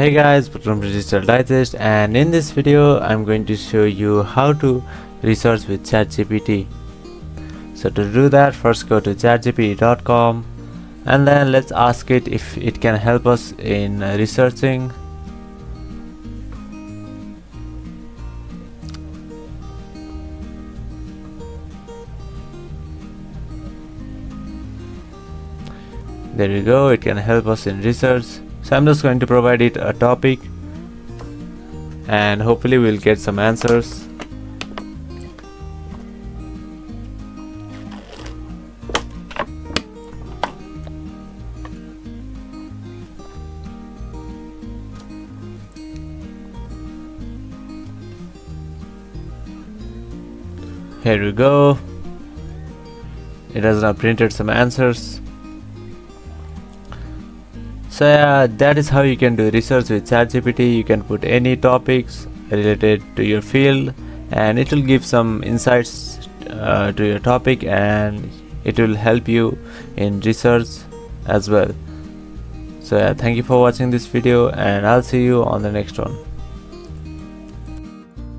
Hey guys, welcome to Digital Digest, and in this video I'm going to show you how to research with ChatGPT. So to do that, first go to chatgpt.com and then let's ask it if it can help us in researching. There you go, it can help us in research. So I'm just going to provide it a topic and hopefully we'll get some answers. Here we go. It has now printed some answers. So yeah, that is how you can do research with ChatGPT. You can put any topics related to your field and it will give some insights to your topic, and it will help you in research as well. So yeah, thank you for watching this video and I'll see you on the next one.